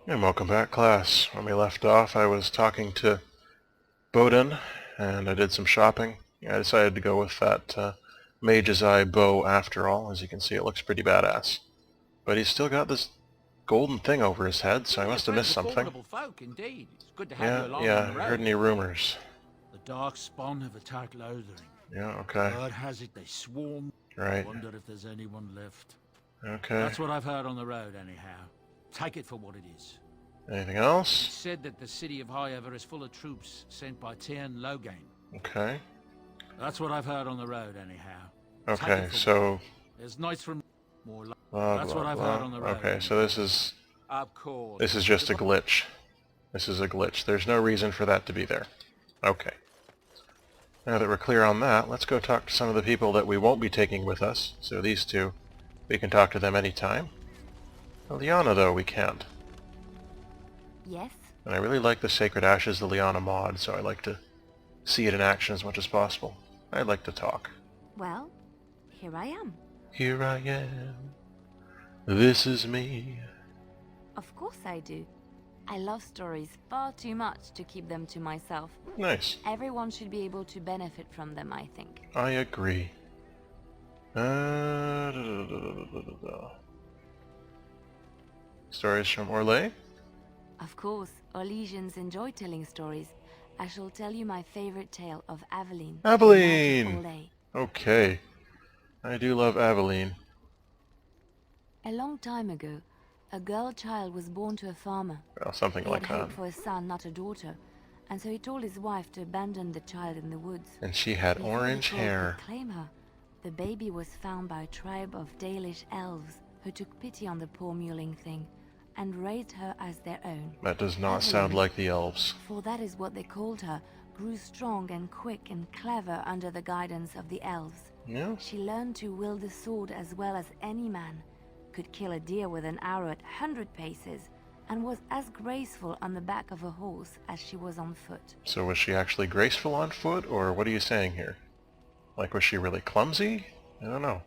And welcome back, class. When we left off, I was talking to Bowden, and I did some shopping. I decided to go with that Mage's Eye bow after all. As you can see, it looks pretty badass. But he's still got this golden thing over his head, so I must have missed something. Folk, indeed. It's good to have you along Yeah, on the road. heard any rumors? The dark spawn of a Tark Lothering. Yeah, okay. Word has it they swarm. Right. Wonder if there's anyone left. Okay. That's what I've heard on the road, anyhow. Take it for what it is. Anything It's else? said that the city of Highever is full of troops sent by Tien Logain. Okay. That's what I've heard on the road, anyhow. Okay, so... There's knights from... More That's what I've heard on the road. Okay, so this is... Of course. This is just a glitch. This is a glitch. There's no reason for that to be there. Okay. Now that we're clear on that, let's go talk to some of the people that we won't be taking with us. So these two, we can talk to them anytime. LELIANA, though, we can't. Yes? And I really like the Sacred Ashes LELIANA mod, so I like to see it in action as much as possible. I'd like to talk. Well, here I am. Here I am. This is me. Of course I do. I love stories far too much to keep them to myself. Nice. Everyone should be able to benefit from them, I think. I agree. Stories from Orlais? Of course, Orlesians enjoy telling stories. I shall tell you my favorite tale of Aveline. Aveline! Orlais. Okay. I do love Aveline. A long time ago, a girl child was born to a farmer. Well, something He like had that. hoped for a son, not a daughter, and so he told his wife to abandon the child in the woods. And she had Before the orange folk hair. could claim her, the baby was found by a tribe of Dalish elves who took pity on the poor mewling thing and raised her as their own. That does not sound Aveline, like the elves. for that is what they called her, grew strong and quick and clever under the guidance of the elves. Yeah? She learned to wield the sword as well as any man, could kill a deer with an arrow at 100 paces, and was as graceful on the back of a horse as she was on foot. So was she actually graceful on foot, or what are you saying here? Like, was she really clumsy? I don't know.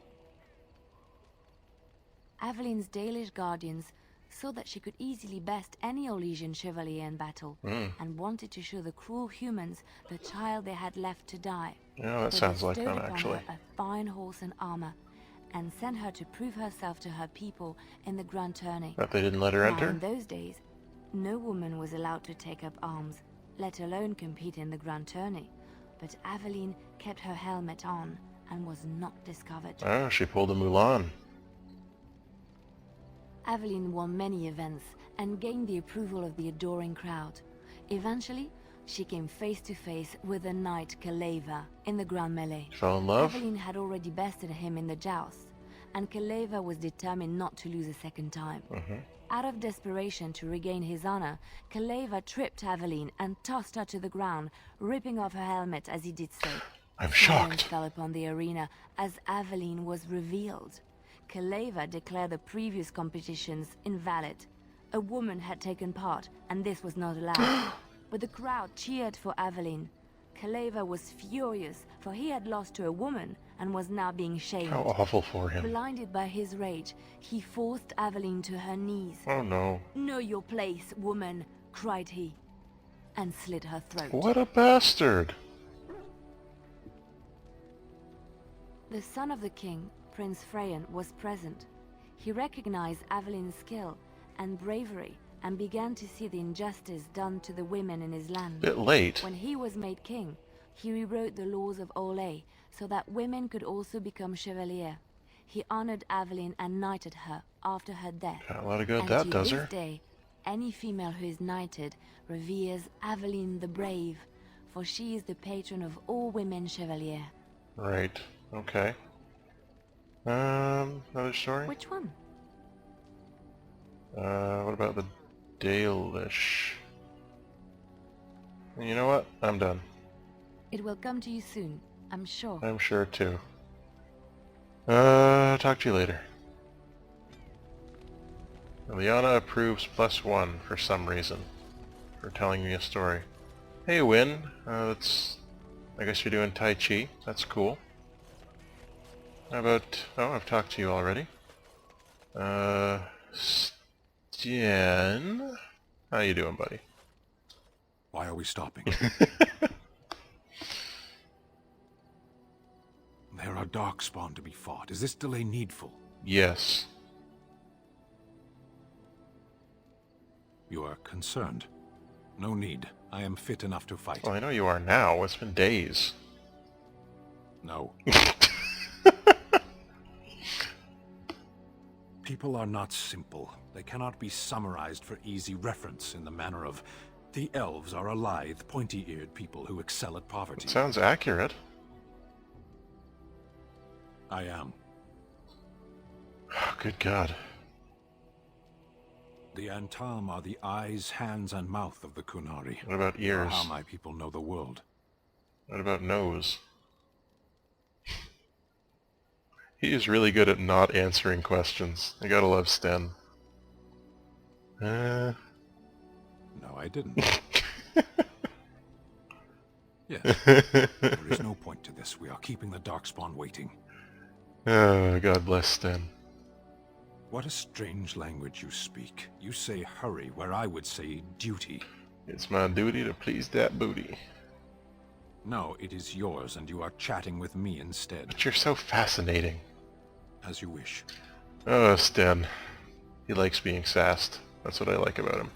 Aveline's Dalish guardians saw that she could easily best any Orlesian chevalier in battle, and wanted to show the cruel humans the child they had left to die. Yeah, that They sounds like bestowed fun, upon actually. her a fine horse and armor, and sent her to prove herself to her people in the Grand Tourney. But they didn't let her Now, enter? in those days, no woman was allowed to take up arms, let alone compete in the Grand Tourney. But Aveline kept her helmet on and was not discovered. Oh, she pulled a Mulan. Aveline won many events and gained the approval of the adoring crowd. Eventually, she came face to face with the knight Kaleva in the Grand Melee. Fell in love? Aveline had already bested him in the joust, and Kaleva was determined not to lose a second time. Out of desperation to regain his honor, Kaleva tripped Aveline and tossed her to the ground, ripping off her helmet as he did so. I'm Silence shocked. fell upon the arena as Aveline was revealed. Kaleva declared the previous competitions invalid. A woman had taken part, and this was not allowed. But the crowd cheered for Aveline. Kaleva was furious, for he had lost to a woman and was now being shamed. How awful for him. Blinded by his rage, he forced Aveline to her knees. Oh no. "Know your place, woman," cried he, and slit her throat. What a bastard! The son of the king, Prince Freyan, was present. He recognized Aveline's skill and bravery and began to see the injustice done to the women in his land. Bit late. When he was made king, he rewrote the laws of Orlais so that women could also become chevalier. He honored Aveline and knighted her after her death. Got a lot of good And that to does this her. day, any female who is knighted reveres Aveline the Brave, for she is the patron of all women chevalier. Right. Okay. Another story? Which one? What about the Dalish? You know what? I'm done. It will come to you soon, I'm sure. I'm sure too. Talk to you later. LELIANA approves +1 for some reason. For telling me a story. Hey Win, I guess you're doing Tai Chi. That's cool. How about... oh, I've talked to you already. Den. How you doing, buddy? Why are we stopping? There are darkspawn to be fought. Is this delay needful? Yes. You are concerned. No need. I am fit enough to fight. Well, I know you are now. It's been days. No. People are not simple. They cannot be summarized for easy reference in the manner of, the elves are a lithe, pointy-eared people who excel at poverty. It sounds accurate. I am. Oh, good God. The Antam are the eyes, hands, and mouth of the Qunari. What about ears? How my people know the world. What about nose? He is really good at not answering questions. I gotta love Sten. No, I didn't. Yes. There is no point to this. We are keeping the Darkspawn waiting. Oh, God bless Sten. What a strange language you speak. You say hurry, where I would say duty. It's my duty to please that booty. No, it is yours, and you are chatting with me instead. But you're so fascinating. As you wish. Oh, Sten. He likes being sassed. That's what I like about him.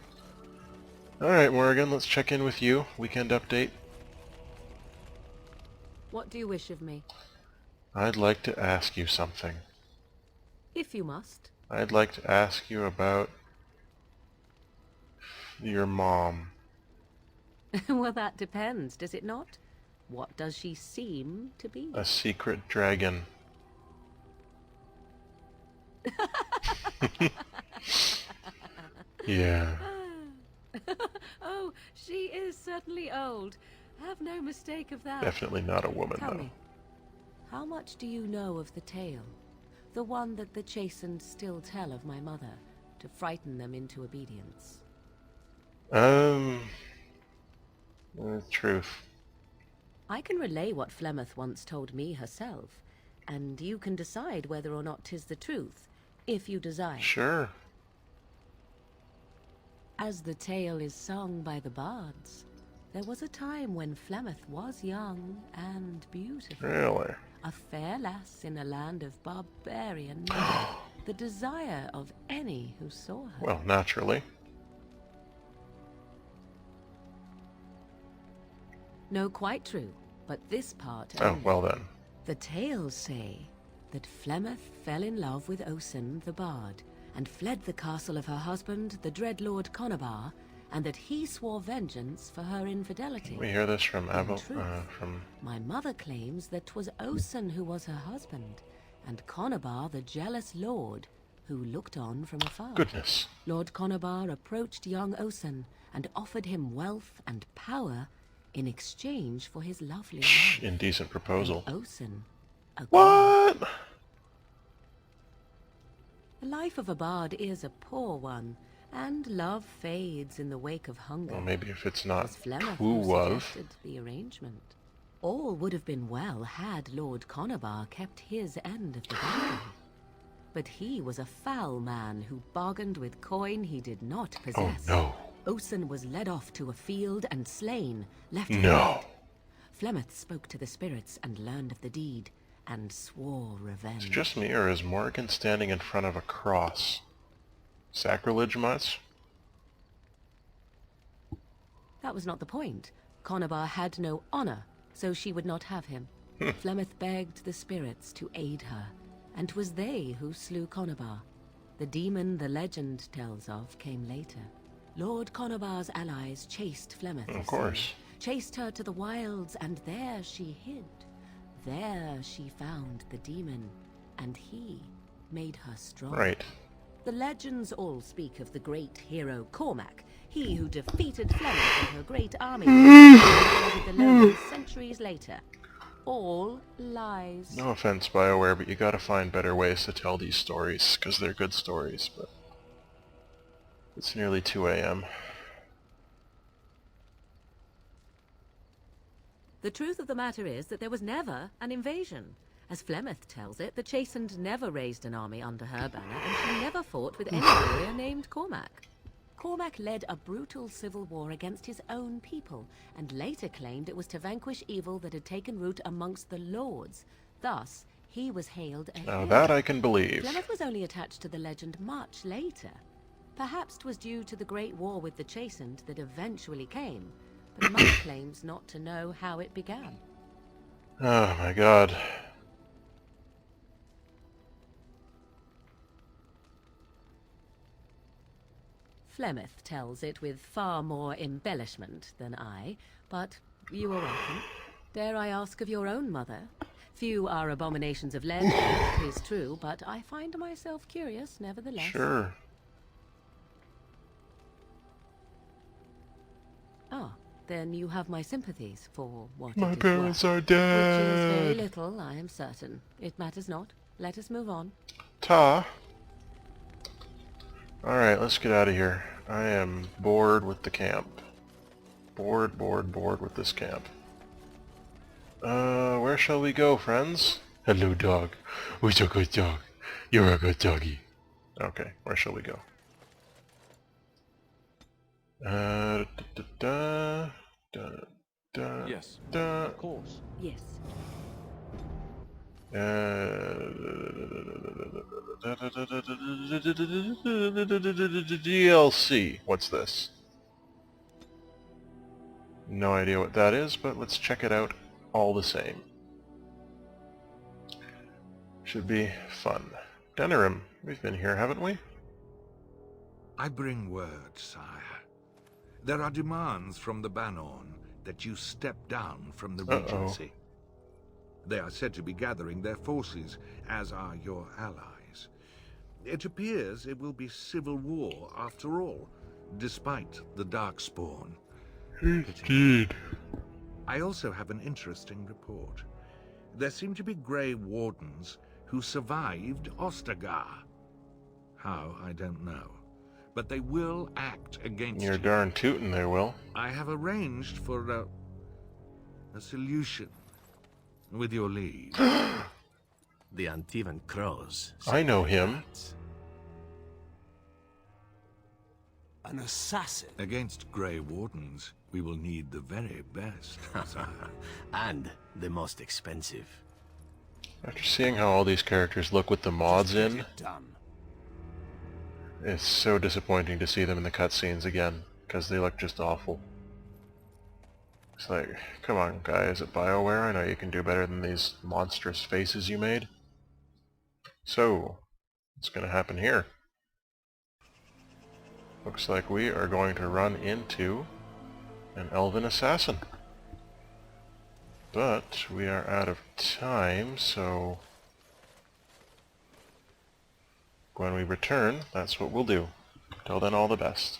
Alright, Morrigan, let's check in with you. Weekend update. What do you wish of me? I'd like to ask you something. If you must. I'd like to ask you about your mom. Well, that depends, does it not? What does she seem to be? A secret dragon. Yeah. Oh, she is certainly old. Have no mistake of that. Definitely not a woman, Tell though. me, how much do you know of the tale? The one that the chastened still tell of my mother, to frighten them into obedience. Truth. I can relay what Flemeth once told me herself, and you can decide whether or not 'tis the truth, if you desire. Sure. As the tale is sung by the bards, there was a time when Flemeth was young and beautiful. Really? A fair lass in a land of barbarian men, the desire of any who saw her. Well, naturally. No, quite true, but this part Oh, only. well then. The tales say that Flemeth fell in love with Osen the bard, and fled the castle of her husband, the dread Lord Conabar, and that he swore vengeance for her infidelity. We hear this from truth, my mother claims that 'twas Osen who was her husband, and Conabar the jealous lord, who looked on from afar. Goodness. Lord Conabar approached young Osen and offered him wealth and power in exchange for his lovely wife. Indecent proposal. Osen agreed. What? The life of a bard is a poor one, and love fades in the wake of hunger. Well, maybe if it's not As Flemeth true who love. suggested the arrangement. All would have been well had Lord Conabar kept his end of the bargain. But he was a foul man who bargained with coin he did not Oh possess. no. Osen was led off to a field and slain, left for No. dead. Flemeth spoke to the spirits and learned of the deed, and swore revenge. It's just me, or is Morrigan standing in front of a cross? Sacrilege much? That was not the point. Conabar had no honor, so she would not have him. Flemeth begged the spirits to aid her, and 'twas they who slew Conabar. The demon the legend tells of came later. Lord Conabar's allies chased Flemeth, you Of see. course. Chased her to the wilds, and there she hid. There she found the demon, and he made her strong. Right. The legends all speak of the great hero Cormac, he who defeated Flemeth and her great army and the lowlands centuries later. All lies. No offense, BioWare, but you gotta find better ways to tell these stories, because they're good stories, but... It's nearly 2 a.m. The truth of the matter is that there was never an invasion, As Flemeth tells it, the Chastened never raised an army under her banner, and she never fought with any warrior named Cormac. Cormac led a brutal civil war against his own people, and later claimed it was to vanquish evil that had taken root amongst the Lords. Thus, he was hailed a Now hero. that I can believe. Flemeth was only attached to the legend much later. Perhaps 'twas due to the Great War with the Chastened that eventually came, but Much claims not to know how it began. Oh my god. Flemeth tells it with far more embellishment than I, but you are welcome. Dare I ask of your own mother? Few are abominations of legend, 'tis true, but I find myself curious nevertheless. Sure. Ah, then you have my sympathies for what My it is parents worth. are Which is very dead. little, I am certain. It matters not. Let us move on. Ta. Alright, let's get out of here. I am bored with the camp. Bored with this camp. Where shall we go, friends? Hello, dog. Who's a good dog? You're a good doggy. Okay, where shall we go? Yes, Da, of course. Yes. DLC. What's this? No idea what that is, but let's check it out all the same. Should be fun. Denerim, we've been here, haven't we? I bring word, sire. There are demands from the Banorn that you step down from the Regency. They are said to be gathering their forces, as are your allies. It appears it will be civil war after all, despite the Darkspawn. Indeed. I also have an interesting report. There seem to be Grey Wardens who survived Ostagar. How, I don't know. But they will act against You're you. darn tootin' they will. I have arranged for a solution, with your leave. The Antivan Crows. I know him. An assassin. Against Grey Wardens, we will need the very best, sire. And the most expensive. After seeing how all these characters look with the mods Get in, it done. it's so disappointing to see them in the cutscenes again, because they look just awful. It's like, come on guys at BioWare, I know you can do better than these monstrous faces you made. So, what's going to happen here? Looks like we are going to run into an elven assassin. But we are out of time, so when we return, that's what we'll do. Till then, all the best.